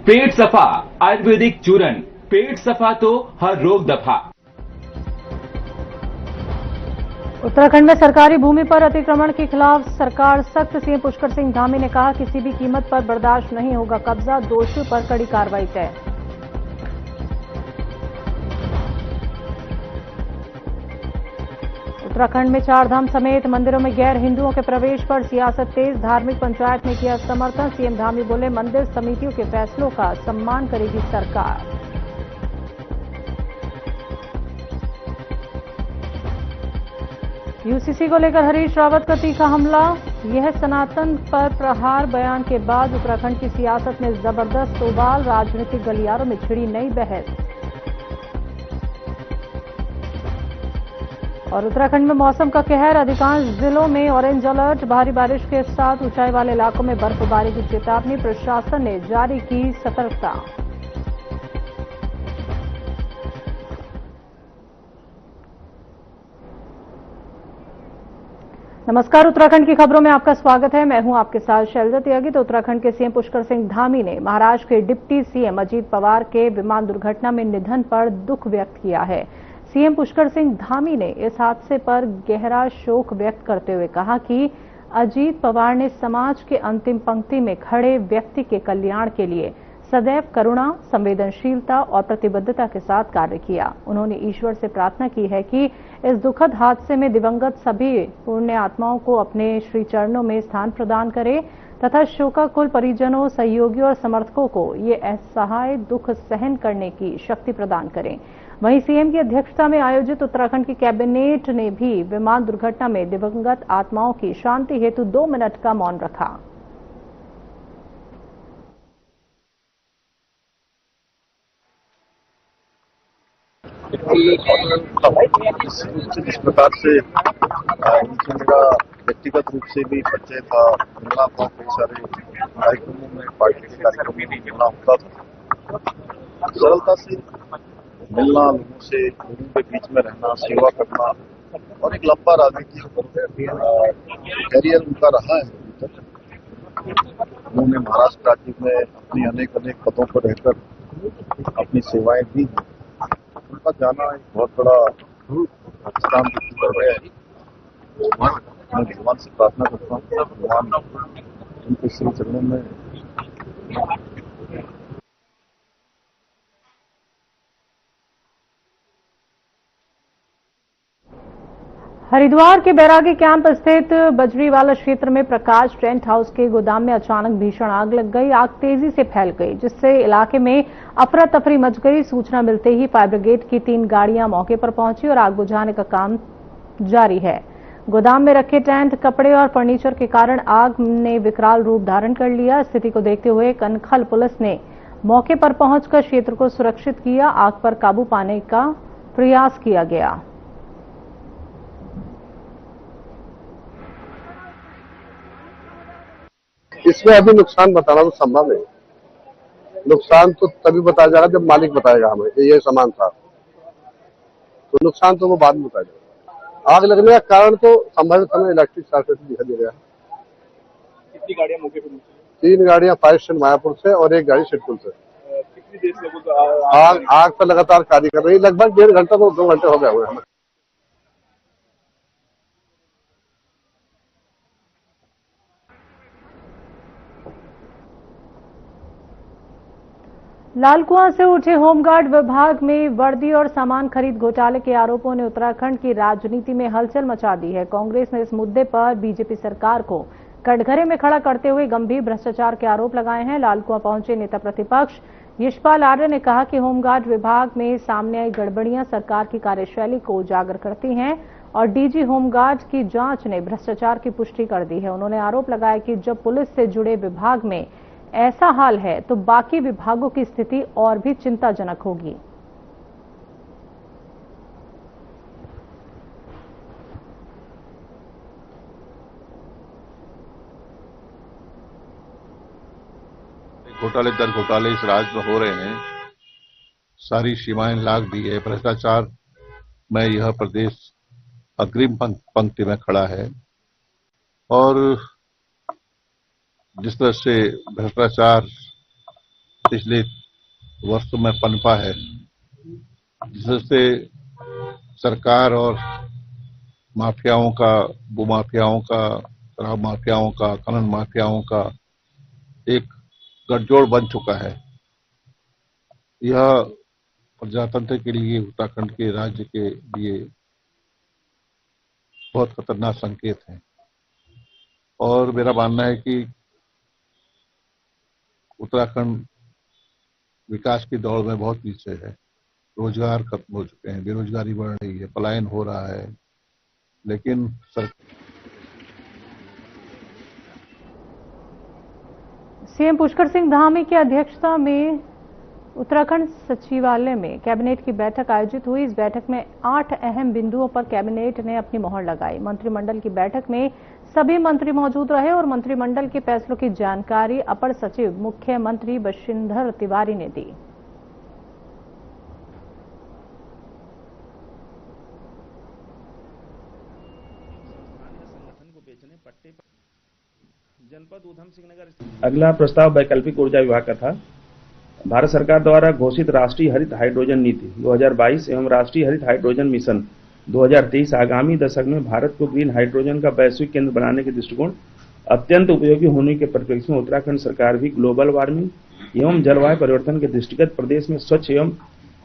पेट सफा आयुर्वेदिक चूरन, पेट सफा तो हर रोग दफा। उत्तराखंड में सरकारी भूमि पर अतिक्रमण के खिलाफ सरकार सख्त। सीएम पुष्कर सिंह धामी ने कहा, किसी भी कीमत पर बर्दाश्त नहीं होगा कब्जा, दोषियों पर कड़ी कार्रवाई तय। उत्तराखंड में चारधाम समेत मंदिरों में गैर हिंदुओं के प्रवेश पर सियासत तेज। धार्मिक पंचायत ने किया समर्थन। सीएम धामी बोले, मंदिर समितियों के फैसलों का सम्मान करेगी सरकार। यूसीसी को लेकर हरीश रावत का तीखा हमला। यह सनातन पर प्रहार बयान के बाद उत्तराखंड की सियासत में जबरदस्त उबाल। राजनीतिक गलियारों में छिड़ी नई बहस। और उत्तराखंड में मौसम का कहर। अधिकांश जिलों में ऑरेंज अलर्ट। भारी बारिश के साथ ऊंचाई वाले इलाकों में बर्फबारी की चेतावनी। प्रशासन ने जारी की सतर्कता। नमस्कार, उत्तराखंड की खबरों में आपका स्वागत है। मैं हूं आपके साथ शैलजा त्यागी। तो उत्तराखंड के सीएम पुष्कर सिंह धामी ने महाराष्ट्र के डिप्टी सीएम अजीत पवार के विमान दुर्घटना में निधन पर दुख व्यक्त किया है। सीएम पुष्कर सिंह धामी ने इस हादसे पर गहरा शोक व्यक्त करते हुए कहा कि अजीत पवार ने समाज के अंतिम पंक्ति में खड़े व्यक्ति के कल्याण के लिए सदैव करुणा, संवेदनशीलता और प्रतिबद्धता के साथ कार्य किया। उन्होंने ईश्वर से प्रार्थना की है कि इस दुखद हादसे में दिवंगत सभी पुण्य आत्माओं को अपने श्री चरणों में स्थान प्रदान करे तथा शोकाकुल परिजनों, सहयोगियों और समर्थकों को ये असहाय दुख सहन करने की शक्ति प्रदान करें। वहीं सीएम की अध्यक्षता में आयोजित उत्तराखंड की कैबिनेट ने भी विमान दुर्घटना में दिवंगत आत्माओं की शांति हेतु 2 मिनट का मौन रखा। जिस प्रकार से मेरा व्यक्तिगत रूप से भी परिचय था, मिलना था, कई सारे कार्यक्रमों में, पार्टी के कार्यक्रमों में मिलना होता था। सरलता से मिलना, लोगों से, लोगों के बीच में रहना, सेवा करना और एक लंबा राजनीतिक कैरियर उनका रहा है अभी तक। उन्होंने महाराष्ट्र राज्य में अपनी अनेक पदों पर रहकर अपनी सेवाएं दी। उनका जाना एक बहुत बड़ा स्थान पर है। मैं भगवान से प्रार्थना करता हूँ, भगवान उनके श्री चरणों में हरिद्वार के बैरागी कैंप स्थित बजरीवाला क्षेत्र में प्रकाश टेंट हाउस के गोदाम में अचानक भीषण आग लग गई। आग तेजी से फैल गई, जिससे इलाके में अफरा तफरी मच गई। सूचना मिलते ही फायर ब्रिगेड की 3 गाड़ियां मौके पर पहुंची और आग बुझाने का काम जारी है। गोदाम में रखे टेंट, कपड़े और फर्नीचर के कारण आग ने विकराल रूप धारण कर लिया। स्थिति को देखते हुए कनखल पुलिस ने मौके पर पहुंचकर क्षेत्र को सुरक्षित किया। आग पर काबू पाने का प्रयास किया गया। इसमें अभी नुकसान बताना तो संभव है। नुकसान तो तभी बताया जाएगा जब मालिक बताएगा हमें कि ये सामान था, तो नुकसान तो वो बाद में बताया जाएगा। आग लगने का कारण तो संभवित हमें इलेक्ट्रिक शॉर्ट सर्किट दिखाई दे रहा है। कितनी गाड़ियां मौके पर पहुंची? 3 गाड़ियां फायर स्टेशन मायापुर से और 1 गाड़ी सिद्धपुर से। कितनी देर से आग पर लगातार कार्य कर रही है। लगभग 1.5 घंटा तो 2 घंटे हो गए हुए हमें। लालकुआं से उठे होमगार्ड विभाग में वर्दी और सामान खरीद घोटाले के आरोपों ने उत्तराखंड की राजनीति में हलचल मचा दी है। कांग्रेस ने इस मुद्दे पर बीजेपी सरकार को कटघरे में खड़ा करते हुए गंभीर भ्रष्टाचार के आरोप लगाए हैं। लालकुआं पहुंचे नेता प्रतिपक्ष यशपाल आर्य ने कहा कि होमगार्ड विभाग में सामने आई गड़बड़ियां सरकार की कार्यशैली को उजागर करती हैं और डीजी होमगार्ड की जांच ने भ्रष्टाचार की पुष्टि कर दी है। उन्होंने आरोप लगाया कि जब पुलिस से जुड़े विभाग में ऐसा हाल है तो बाकी विभागों की स्थिति और भी चिंताजनक होगी। घोटाले दर घोटाले इस राज्य में हो रहे हैं। सारी सीमाएं लाग दी है। भ्रष्टाचार में यह प्रदेश अग्रिम पंक्ति में खड़ा है और जिस तरह से भ्रष्टाचार पिछले वर्षों में पनपा है, जिससे सरकार और माफियाओं का, भूमाफियाओं का, शराब माफियाओं का, खनन माफियाओं का एक गठजोड़ बन चुका है। यह प्रजातंत्र के लिए, उत्तराखंड के राज्य के लिए बहुत खतरनाक संकेत है। और मेरा मानना है कि उत्तराखंड विकास की दौड़ में बहुत पीछे है। रोजगार खत्म हो चुके हैं, बेरोजगारी बढ़ रही है, पलायन हो रहा है, लेकिन सीएम पुष्कर सिंह धामी की अध्यक्षता में उत्तराखंड सचिवालय में कैबिनेट की बैठक आयोजित हुई। इस बैठक में 8 अहम बिंदुओं पर कैबिनेट ने अपनी मोहर लगाई। मंत्रिमंडल की बैठक में सभी मंत्री मौजूद रहे और मंत्रिमंडल के फैसलों की जानकारी अपर सचिव मुख्यमंत्री बशिंधर तिवारी ने दी। जनपद ऊधम सिंह नगर। अगला प्रस्ताव वैकल्पिक ऊर्जा विभाग का था। भारत सरकार द्वारा घोषित राष्ट्रीय हरित हाइड्रोजन नीति 2022 एवं राष्ट्रीय हरित हाइड्रोजन मिशन 2023 आगामी दशक में भारत को ग्रीन हाइड्रोजन का वैश्विक केंद्र बनाने के दृष्टिकोण अत्यंत उपयोगी होने के परिप्रेक्ष्य में उत्तराखंड सरकार भी ग्लोबल वार्मिंग एवं जलवायु परिवर्तन के दृष्टिगत प्रदेश में स्वच्छ एवं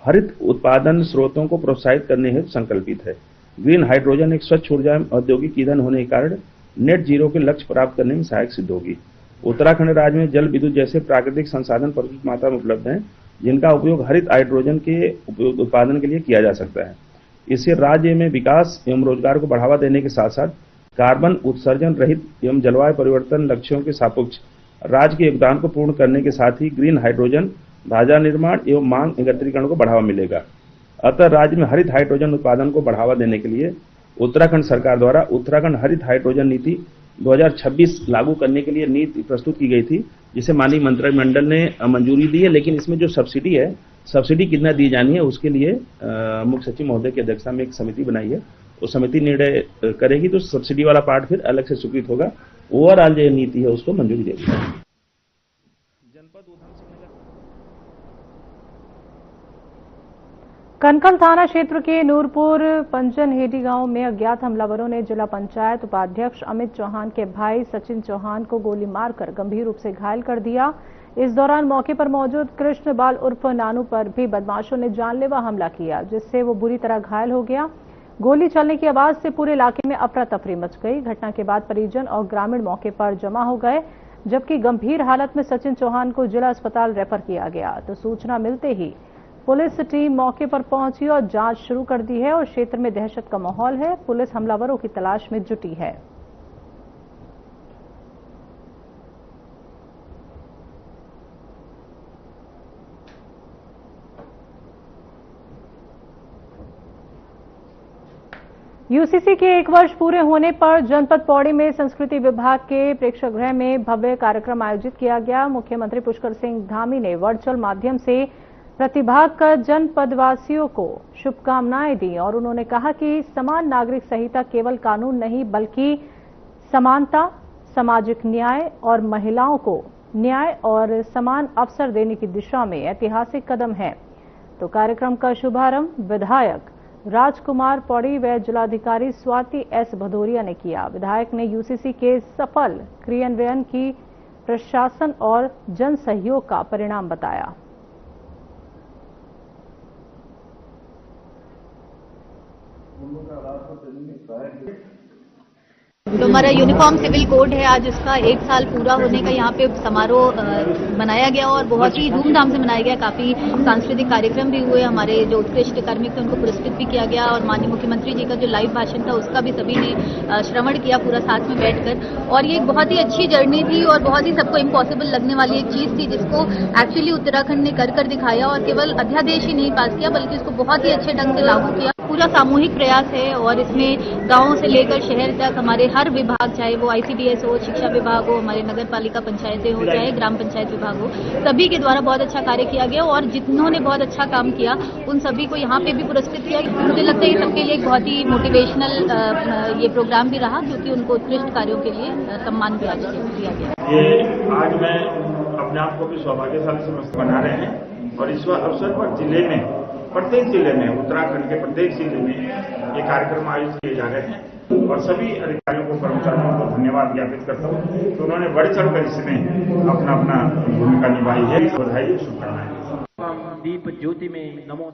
हरित उत्पादन स्रोतों को प्रोत्साहित करने हेतु संकल्पित है। ग्रीन हाइड्रोजन एक स्वच्छ ऊर्जा एवं औद्योगिक ईंधन होने के कारण नेट जीरो के लक्ष्य प्राप्त करने में सहायक सिद्ध होगी। उत्तराखंड राज्य में जल विद्युत जैसे प्राकृतिक संसाधन पर्याप्त मात्रा में उपलब्ध हैं, जिनका उपयोग हरित हाइड्रोजन के उत्पादन के लिए किया जा सकता है। इससे राज्य में विकास एवं रोजगार को बढ़ावा देने के साथ साथ कार्बन उत्सर्जन रहित एवं जलवायु परिवर्तन लक्ष्यों के सापेक्ष राज्य के योगदान को पूर्ण करने के साथ ही ग्रीन हाइड्रोजन बाजार निर्माण एवं मांग एकत्रीकरण को बढ़ावा मिलेगा। अतः राज्य में हरित हाइड्रोजन उत्पादन को बढ़ावा देने के लिए उत्तराखंड सरकार द्वारा उत्तराखंड हरित हाइड्रोजन नीति 2026 लागू करने के लिए नीति प्रस्तुत की गई थी, जिसे माननीय मंत्रिमंडल ने मंजूरी दी है। लेकिन इसमें जो सब्सिडी है, सब्सिडी कितना दी जानी है, उसके लिए मुख्य सचिव महोदय की अध्यक्षता में एक समिति बनाई है। वो समिति निर्णय करेगी तो सब्सिडी वाला पार्ट फिर अलग से स्वीकृत होगा। ओवरऑल जो नीति है उसको मंजूरी देगी। कनखल थाना क्षेत्र के नूरपुर पंजनहेड़ी गांव में अज्ञात हमलावरों ने जिला पंचायत उपाध्यक्ष अमित चौहान के भाई सचिन चौहान को गोली मारकर गंभीर रूप से घायल कर दिया। इस दौरान मौके पर मौजूद कृष्ण बाल उर्फ नानू पर भी बदमाशों ने जानलेवा हमला किया, जिससे वो बुरी तरह घायल हो गया। गोली चलने की आवाज से पूरे इलाके में अफरा तफरी मच गई। घटना के बाद परिजन और ग्रामीण मौके पर जमा हो गए, जबकि गंभीर हालत में सचिन चौहान को जिला अस्पताल रेफर किया गया। तो सूचना मिलते ही पुलिस टीम मौके पर पहुंची और जांच शुरू कर दी है और क्षेत्र में दहशत का माहौल है। पुलिस हमलावरों की तलाश में जुटी है। यूसीसी के 1 वर्ष पूरे होने पर जनपद पौड़ी में संस्कृति विभाग के प्रेक्षागृह में भव्य कार्यक्रम आयोजित किया गया। मुख्यमंत्री पुष्कर सिंह धामी ने वर्चुअल माध्यम से प्रतिभाग कर जनपदवासियों को शुभकामनाएं दी और उन्होंने कहा कि समान नागरिक संहिता केवल कानून नहीं बल्कि समानता, सामाजिक न्याय और महिलाओं को न्याय और समान अवसर देने की दिशा में ऐतिहासिक कदम है। तो कार्यक्रम का शुभारंभ विधायक राजकुमार पौड़ी व जिलाधिकारी स्वाति एस भदौरिया ने किया। विधायक ने यूसीसी के सफल क्रियान्वयन की प्रशासन और जन सहयोग का परिणाम बताया। तो हमारा यूनिफॉर्म सिविल कोड है, आज इसका 1 साल पूरा होने का यहाँ पे समारोह मनाया गया और बहुत ही धूमधाम से मनाया गया। काफी सांस्कृतिक कार्यक्रम भी हुए, हमारे जो उत्कृष्ट कार्मिक थे उनको पुरस्कृत भी किया गया और माननीय मुख्यमंत्री जी का जो लाइव भाषण था उसका भी सभी ने श्रवण किया पूरा साथ में बैठकर। और ये एक बहुत ही अच्छी जर्नी थी और बहुत ही सबको इम्पॉसिबल लगने वाली एक चीज थी, जिसको एक्चुअली उत्तराखंड ने कर दिखाया और केवल अध्यादेश ही नहीं पास किया बल्कि इसको बहुत ही अच्छे ढंग से लागू किया। पूरा सामूहिक प्रयास है और इसमें गांवों से लेकर शहर तक हमारे हर विभाग, चाहे वो आईसीडीएस हो, शिक्षा विभाग हो, हमारे नगर पालिका पंचायतें हो, चाहे ग्राम पंचायत विभाग हो, सभी के द्वारा बहुत अच्छा कार्य किया गया और जिन्होंने बहुत अच्छा काम किया उन सभी को यहाँ पे भी पुरस्कृत किया। मुझे लगता है ये सबके लिए एक बहुत ही मोटिवेशनल ये प्रोग्राम भी रहा, क्योंकि उनको उत्कृष्ट कार्यों के लिए सम्मान भी आज दिया गया। आज मैं अपने आप को भी सौभाग्यशाली समझ बना रहे हैं। और इस अवसर पर जिले में, प्रत्येक जिले में, उत्तराखंड के प्रत्येक जिले में ये कार्यक्रम आयोजित किए जा रहे हैं और सभी अधिकारियों को, कर्मचारियों को धन्यवाद ज्ञापित करता हूँ कि उन्होंने बढ़ चढ़कर इसमें अपना भूमिका निभाई है। बधाई और शुभकामनाएं। दीप ज्योति में नमो।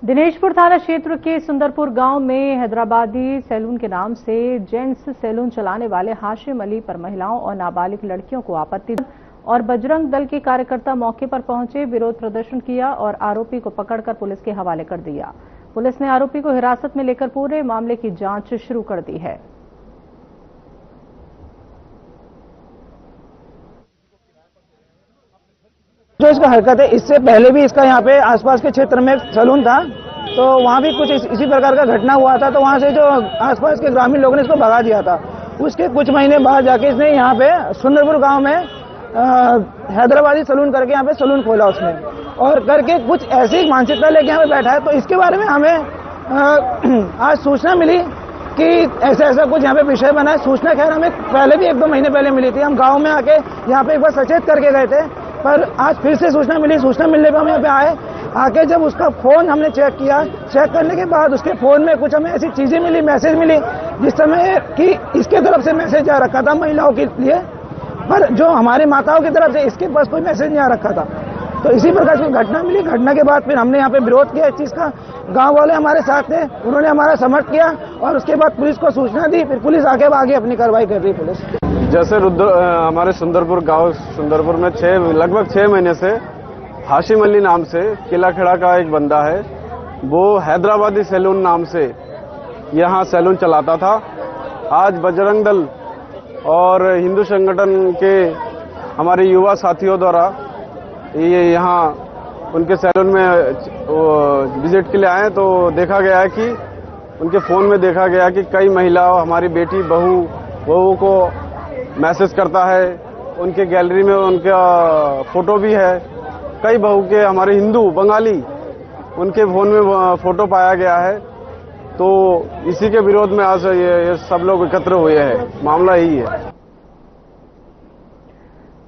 दिनेशपुर थाना क्षेत्र के सुंदरपुर गांव में हैदराबादी सैलून के नाम से जेंट्स सैलून चलाने वाले हाशिम अली पर महिलाओं और नाबालिग लड़कियों को आपत्ति और बजरंग दल के कार्यकर्ता मौके पर पहुंचे, विरोध प्रदर्शन किया और आरोपी को पकड़कर पुलिस के हवाले कर दिया। पुलिस ने आरोपी को हिरासत में लेकर पूरे मामले की जांच शुरू कर दी है। जो इसका हरकत है, इससे पहले भी इसका यहाँ पे आसपास के क्षेत्र में सैलून था, तो वहाँ भी कुछ इसी प्रकार का घटना हुआ था। तो वहाँ से जो आसपास के ग्रामीण लोगों ने इसको भगा दिया था। उसके कुछ महीने बाद जाके इसने यहाँ पे सुंदरपुर गांव में हैदराबादी सैलून करके यहाँ पे सैलून खोला उसने, और करके कुछ ऐसी मानसिकता लेके यहाँ पे बैठा है। तो इसके बारे में हमें आज सूचना मिली कि ऐसा कुछ यहाँ पे विषय बना है। सूचना खैर हमें पहले भी 1-2 महीने पहले मिली थी। हम गाँव में आके यहाँ पे एक बार सचेत करके गए थे, पर आज फिर से सूचना मिली। सूचना मिलने पर हम यहाँ पे आए। आके जब उसका फोन हमने चेक किया, चेक करने के बाद उसके फोन में कुछ हमें ऐसी चीजें मिली, मैसेज मिली, जिस समय कि इसके तरफ से मैसेज जा रखा था महिलाओं के लिए, पर जो हमारी माताओं की तरफ से इसके पास कोई मैसेज नहीं आ रखा था। तो इसी प्रकार की घटना मिली। घटना के बाद फिर हमने यहाँ पे विरोध किया इस चीज का। गांव वाले हमारे साथ थे, उन्होंने हमारा समर्थन किया और उसके बाद पुलिस को सूचना दी। फिर पुलिस आगे अपनी कार्रवाई कर रही है। पुलिस जैसे हमारे सुंदरपुर गांव सुंदरपुर में लगभग 6 महीने से हाशिम अली नाम से किलाखेड़ा का एक बंदा है, वो हैदराबादी सैलून नाम से यहाँ सैलून चलाता था। आज बजरंग दल और हिंदू संगठन के हमारे युवा साथियों द्वारा ये यहाँ उनके सैलून में विजिट के लिए आए, तो देखा गया है कि उनके फोन में देखा गया कि कई महिलाओं, हमारी बेटी बहू को मैसेज करता है। उनके गैलरी में उनका फोटो भी है। कई बहू के, हमारे हिंदू बंगाली, उनके फोन में फोटो पाया गया है। तो इसी के विरोध में आज ये सब लोग एकत्र हुए हैं। मामला यही है।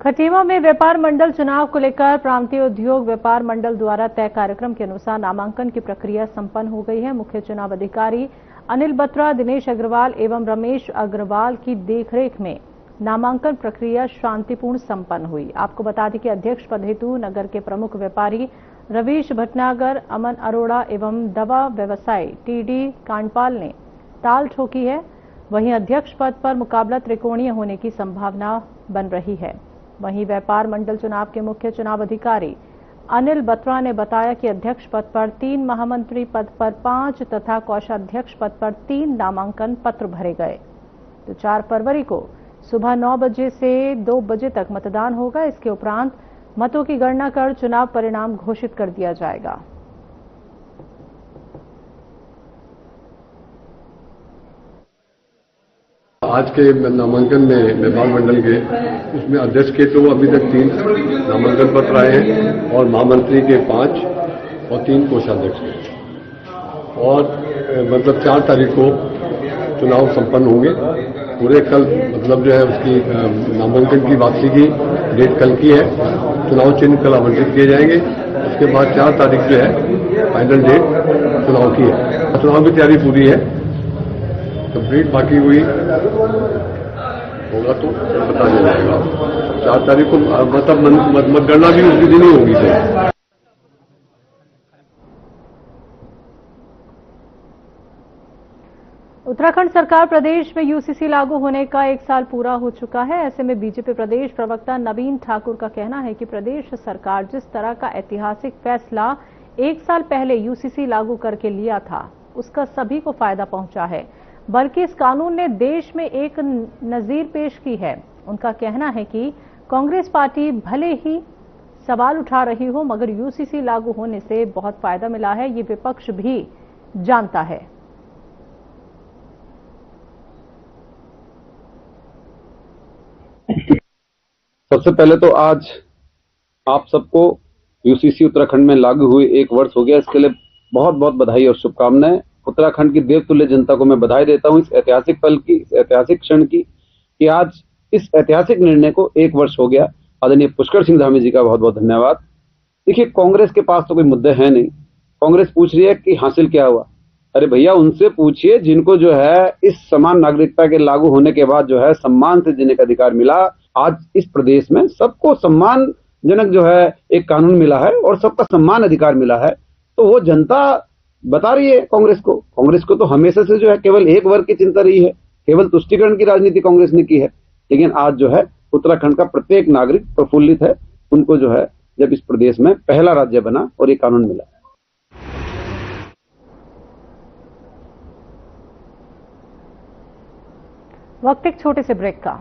खटीमा में व्यापार मंडल चुनाव को लेकर प्रांतीय उद्योग व्यापार मंडल द्वारा तय कार्यक्रम के अनुसार नामांकन की प्रक्रिया संपन्न हो गई है। मुख्य चुनाव अधिकारी अनिल बत्रा, दिनेश अग्रवाल एवं रमेश अग्रवाल की देखरेख में नामांकन प्रक्रिया शांतिपूर्ण संपन्न हुई। आपको बता दें कि अध्यक्ष पद हेतु नगर के प्रमुख व्यापारी रवीश भटनागर, अमन अरोड़ा एवं दवा व्यवसायी टीडी कांडपाल ने ताल ठोकी है। वहीं अध्यक्ष पद पर मुकाबला त्रिकोणीय होने की संभावना बन रही है। वहीं व्यापार मंडल चुनाव के मुख्य चुनाव अधिकारी अनिल बत्रा ने बताया कि अध्यक्ष पद पर 3, महामंत्री पद पर 5 तथा कोषाध्यक्ष पद पर 3 नामांकन पत्र भरे गए। तो 4 फरवरी को सुबह 9 बजे से 2 बजे तक मतदान होगा। इसके उपरांत मतों की गणना कर चुनाव परिणाम घोषित कर दिया जाएगा। आज के नामांकन में व्यापार मंडल के, उसमें अध्यक्ष के तो अभी तक 3 नामांकन पत्र आए हैं और महामंत्री के 5 और 3 कोषाध्यक्ष के। और मतलब 4 तारीख को चुनाव संपन्न होंगे। पूरे कल मतलब जो है उसकी नामांकन की वापसी की डेट कल की है। चुनाव चिन्ह कल आवंटित किए जाएंगे। उसके बाद 4 तारीख जो है फाइनल डेट चुनाव की है। चुनाव की तैयारी पूरी है, कंप्लीट। बाकी हुई होगा तो बता दिया जाएगा। 4 तारीख को मतलब मतगणना भी उसी दिन ही होगी। सर उत्तराखंड सरकार प्रदेश में यूसीसी लागू होने का 1 साल पूरा हो चुका है। ऐसे में बीजेपी प्रदेश प्रवक्ता नवीन ठाकुर का कहना है कि प्रदेश सरकार जिस तरह का ऐतिहासिक फैसला 1 साल पहले यूसीसी लागू करके लिया था, उसका सभी को फायदा पहुंचा है, बल्कि इस कानून ने देश में एक नजीर पेश की है। उनका कहना है कि कांग्रेस पार्टी भले ही सवाल उठा रही हो, मगर यूसीसी लागू होने से बहुत फायदा मिला है, ये विपक्ष भी जानता है। सबसे पहले तो आज आप सबको यूसीसी उत्तराखंड में लागू हुए 1 वर्ष हो गया। इसके लिए बहुत बहुत बधाई और शुभकामनाएं। उत्तराखंड की देवतुल्य जनता को मैं बधाई देता हूं इस ऐतिहासिक पल की, इस ऐतिहासिक क्षण की, कि आज इस ऐतिहासिक निर्णय को 1 वर्ष हो गया। आदरणीय पुष्कर सिंह धामी जी का बहुत बहुत धन्यवाद। देखिए, कांग्रेस के पास तो कोई मुद्दे हैं नहीं। कांग्रेस पूछ रही है कि हासिल क्या हुआ। अरे भैया, उनसे पूछिए जिनको जो है इस समान नागरिकता के लागू होने के बाद जो है सम्मान से जीने का अधिकार मिला। आज इस प्रदेश में सबको सम्मानजनक जो है एक कानून मिला है और सबका सम्मान अधिकार मिला है। तो वो जनता बता रही है कांग्रेस को तो हमेशा से जो है केवल एक वर्ग की चिंता रही है, केवल तुष्टीकरण की राजनीति कांग्रेस ने की है। लेकिन आज जो है उत्तराखंड का प्रत्येक नागरिक प्रफुल्लित है, उनको जो है जब इस प्रदेश में पहला राज्य बना और ये कानून मिला। वक्त एक छोटे से ब्रेक का।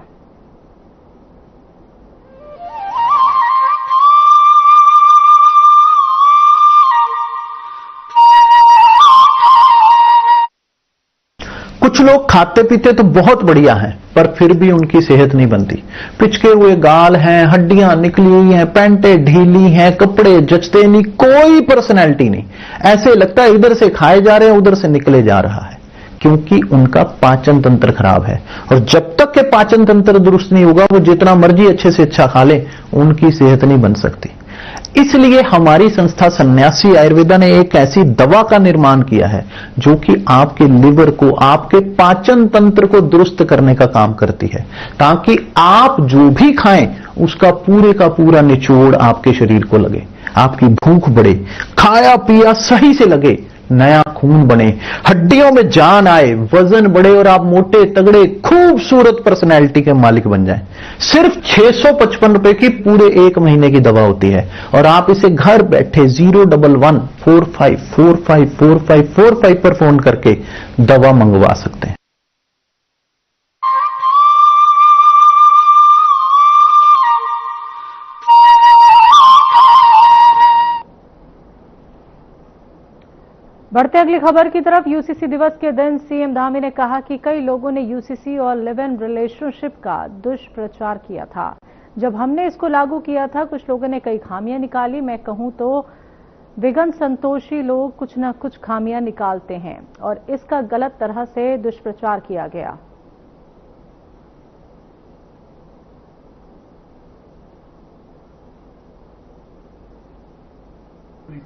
कुछ लोग खाते पीते तो बहुत बढ़िया हैं, पर फिर भी उनकी सेहत नहीं बनती। पिचके हुए गाल हैं, हड्डियां निकली हुई हैं, पैंटें ढीली हैं, कपड़े जचते नहीं, कोई पर्सनैलिटी नहीं। ऐसे लगता है इधर से खाए जा रहे हैं, उधर से निकले जा रहा है, क्योंकि उनका पाचन तंत्र खराब है। और जब तक के पाचन तंत्र दुरुस्त नहीं होगा, वो जितना मर्जी अच्छे से अच्छा खा ले, उनकी सेहत नहीं बन सकती। इसलिए हमारी संस्था सन्यासी आयुर्वेदा ने एक ऐसी दवा का निर्माण किया है जो कि आपके लिवर को, आपके पाचन तंत्र को दुरुस्त करने का काम करती है, ताकि आप जो भी खाएं उसका पूरे का पूरा निचोड़ आपके शरीर को लगे, आपकी भूख बढ़े, खाया पिया सही से लगे, नया खून बने, हड्डियों में जान आए, वजन बढ़े और आप मोटे तगड़े खूबसूरत पर्सनैलिटी के मालिक बन जाएं। सिर्फ 655 रुपए की पूरे 1 महीने की दवा होती है और आप इसे घर बैठे 01145454545 पर फोन करके दवा मंगवा सकते हैं। बढ़ते अगली खबर की तरफ। यूसीसी दिवस के दिन सीएम धामी ने कहा कि कई लोगों ने यूसीसी और लिव इन रिलेशनशिप का दुष्प्रचार किया था। जब हमने इसको लागू किया था, कुछ लोगों ने कई खामियां निकाली। मैं कहूं तो विगन संतोषी लोग कुछ ना कुछ खामियां निकालते हैं और इसका गलत तरह से दुष्प्रचार किया गया।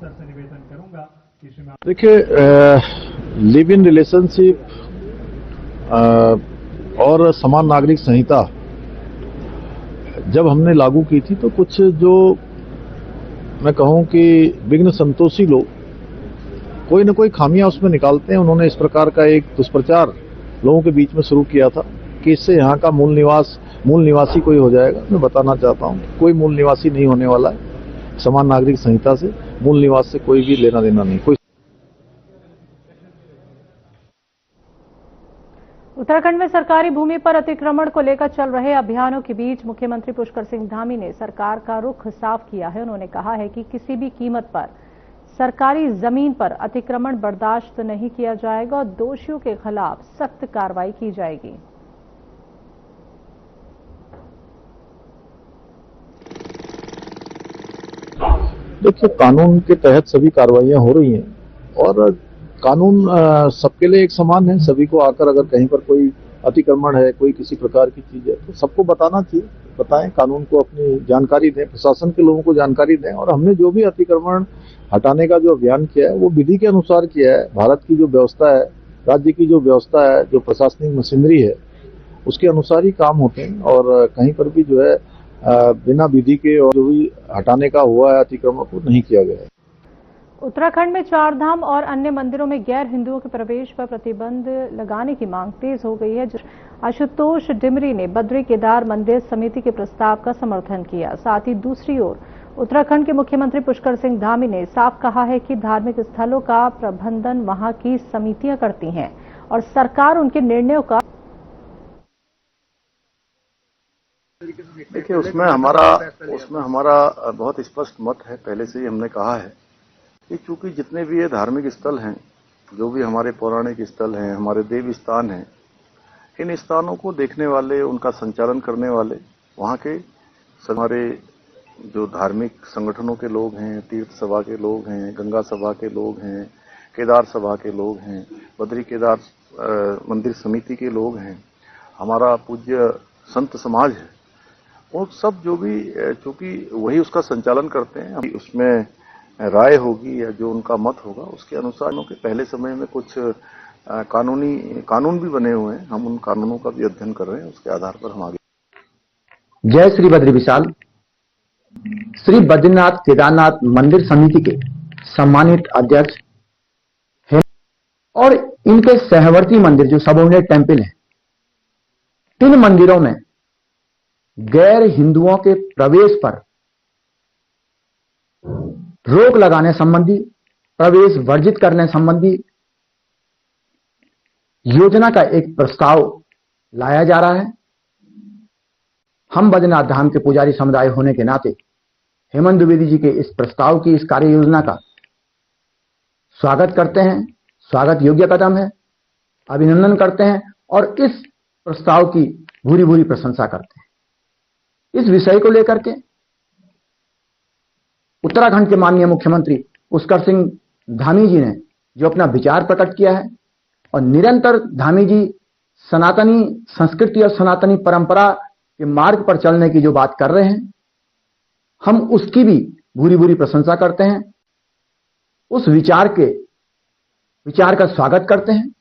से निवेदन करूंगा। देखिए, लिव इन रिलेशनशिप और समान नागरिक संहिता जब हमने लागू की थी, तो कुछ जो मैं कहूं कि विघ्न संतोषी लोग कोई न कोई खामियां उसमें निकालते हैं। उन्होंने इस प्रकार का एक दुष्प्रचार लोगों के बीच में शुरू किया था कि इससे यहाँ का मूल निवासी कोई हो जाएगा। मैं बताना चाहता हूं कि कोई मूल निवासी नहीं होने वाला है। समान नागरिक संहिता से मूल निवास से कोई भी लेना देना नहीं। उत्तराखंड में सरकारी भूमि पर अतिक्रमण को लेकर चल रहे अभियानों के बीच मुख्यमंत्री पुष्कर सिंह धामी ने सरकार का रुख साफ किया है। उन्होंने कहा है कि किसी भी कीमत पर सरकारी जमीन पर अतिक्रमण बर्दाश्त नहीं किया जाएगा और दोषियों के खिलाफ सख्त कार्रवाई की जाएगी। देखिए, कानून के तहत सभी कार्रवाइयां हो रही हैं और कानून सबके लिए एक समान है। सभी को आकर अगर कहीं पर कोई अतिक्रमण है, कोई किसी प्रकार की चीज है, तो सबको बताना चाहिए। बताएं, कानून को अपनी जानकारी दें, प्रशासन के लोगों को जानकारी दें। और हमने जो भी अतिक्रमण हटाने का जो अभियान किया है वो विधि के अनुसार किया है। भारत की जो व्यवस्था है, राज्य की जो व्यवस्था है, जो प्रशासनिक मशीनरी है, उसके अनुसार ही काम होते हैं। और कहीं पर भी जो है बिना विधि के और जो भी हटाने का हुआ है अतिक्रमण को नहीं किया गया है। उत्तराखंड में 4 धाम और अन्य मंदिरों में गैर हिंदुओं के प्रवेश पर प्रतिबंध लगाने की मांग तेज हो गई है। आशुतोष डिमरी ने बद्री केदार मंदिर समिति के प्रस्ताव का समर्थन किया। साथ ही दूसरी ओर उत्तराखंड के मुख्यमंत्री पुष्कर सिंह धामी ने साफ कहा है कि धार्मिक स्थलों का प्रबंधन वहां की समितियां करती हैं और सरकार उनके निर्णयों का। देखिए, उसमें हमारा बहुत स्पष्ट मत है। पहले से ही हमने कहा है कि चूंकि जितने भी ये धार्मिक स्थल हैं, जो भी हमारे पौराणिक स्थल हैं, हमारे देव स्थान हैं, इन स्थानों को देखने वाले, उनका संचालन करने वाले वहाँ के हमारे जो धार्मिक संगठनों के लोग हैं, तीर्थ सभा के लोग हैं, गंगा सभा के लोग हैं, केदार सभा के लोग हैं, बद्री केदार मंदिर समिति के लोग हैं, हमारा पूज्य संत समाज है, वो सब जो भी, चूंकि वही उसका संचालन करते हैं, उसमें राय होगी या जो उनका मत होगा उसके अनुसार के पहले समय में कुछ कानून भी बने हुए हैं, हम उन कानूनों का भी अध्ययन कर रहे हैं, उसके आधार पर हम आगे। जय श्री बद्री विशाल। श्री बद्रीनाथ केदारनाथ मंदिर समिति के सम्मानित अध्यक्ष हैं और इनके सहवर्ती मंदिर जो सबऑर्डिनेट टेम्पल है, इन मंदिरों में गैर हिंदुओं के प्रवेश पर रोक लगाने संबंधी, प्रवेश वर्जित करने संबंधी योजना का एक प्रस्ताव लाया जा रहा है। हम बद्रीनाथ धाम के पुजारी समुदाय होने के नाते हेमंत द्विवेदी जी के इस प्रस्ताव की, इस कार्य योजना का स्वागत करते हैं। स्वागत योग्य कदम है, अभिनंदन करते हैं और इस प्रस्ताव की भूरी भूरी प्रशंसा करते हैं। इस विषय को लेकर के उत्तराखंड के माननीय मुख्यमंत्री पुष्कर सिंह धामी जी ने जो अपना विचार प्रकट किया है और निरंतर धामी जी सनातनी संस्कृति और सनातनी परंपरा के मार्ग पर चलने की जो बात कर रहे हैं, हम उसकी भी भूरी भूरी प्रशंसा करते हैं, उस विचार का स्वागत करते हैं।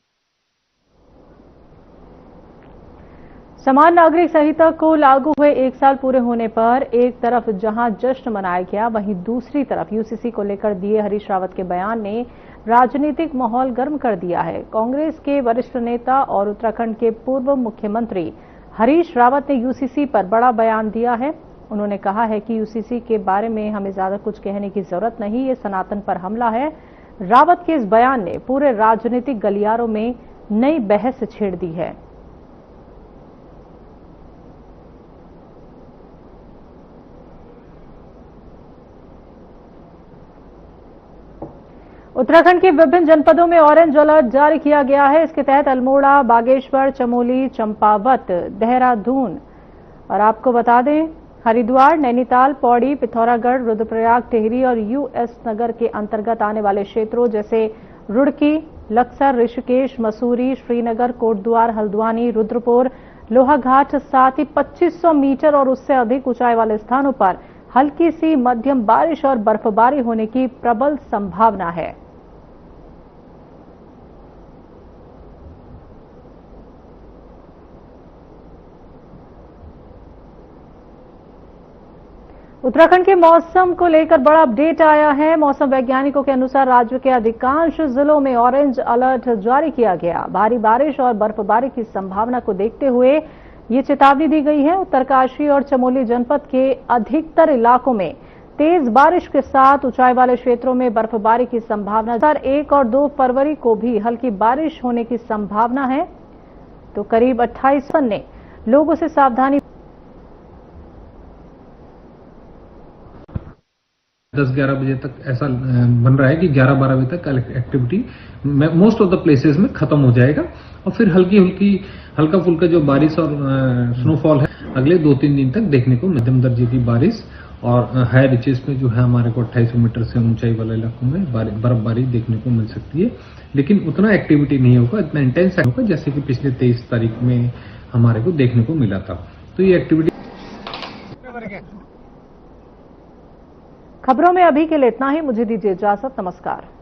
समान नागरिक संहिता को लागू हुए 1 साल पूरे होने पर एक तरफ जहां जश्न मनाया गया, वहीं दूसरी तरफ यूसीसी को लेकर दिए हरीश रावत के बयान ने राजनीतिक माहौल गर्म कर दिया है। कांग्रेस के वरिष्ठ नेता और उत्तराखंड के पूर्व मुख्यमंत्री हरीश रावत ने यूसीसी पर बड़ा बयान दिया है। उन्होंने कहा है कि यूसीसी के बारे में हमें ज्यादा कुछ कहने की जरूरत नहीं, ये सनातन पर हमला है। रावत के इस बयान ने पूरे राजनीतिक गलियारों में नई बहस छेड़ दी है। उत्तराखंड के विभिन्न जनपदों में ऑरेंज अलर्ट जारी किया गया है। इसके तहत अल्मोड़ा, बागेश्वर, चमोली, चंपावत, देहरादून और आपको बता दें हरिद्वार, नैनीताल, पौड़ी, पिथौरागढ़, रुद्रप्रयाग, टिहरी और यूएस नगर के अंतर्गत आने वाले क्षेत्रों जैसे रुड़की, लक्सर, ऋषिकेश, मसूरी, श्रीनगर, कोटद्वार, हल्द्वानी, रुद्रपुर, लोहाघाट, साथ ही 2500 मीटर और उससे अधिक ऊंचाई वाले स्थानों पर हल्की सी मध्यम बारिश और बर्फबारी होने की प्रबल संभावना है। उत्तराखंड के मौसम को लेकर बड़ा अपडेट आया है। मौसम वैज्ञानिकों के अनुसार राज्य के अधिकांश जिलों में ऑरेंज अलर्ट जारी किया गया। भारी बारिश और बर्फबारी की संभावना को देखते हुए ये चेतावनी दी गई है। उत्तरकाशी और चमोली जनपद के अधिकतर इलाकों में तेज बारिश के साथ ऊंचाई वाले क्षेत्रों में बर्फबारी की संभावना। 1 और 2 फरवरी को भी हल्की बारिश होने की संभावना है। तो करीब 28 ने लोगों से सावधानी 10-11 बजे तक ऐसा बन रहा है कि 11-12 बजे तक activity most of the places में खत्म हो जाएगा और फिर हल्का फुल्का जो बारिश और स्नोफॉल है अगले 2-3 दिन तक देखने को मध्यम दर्जे की बारिश और हाई रिचेस में जो है हमारे को 2800 मीटर से ऊंचाई वाले इलाकों में बर्फबारी देखने को मिल सकती है। लेकिन उतना एक्टिविटी नहीं होगा, इतना इंटेंस होगा जैसे कि पिछले 23 तारीख में हमारे को देखने को मिला था। तो ये एक्टिविटी खबरों में अभी के लिए इतना ही। मुझे दीजिए इजाजत। नमस्कार।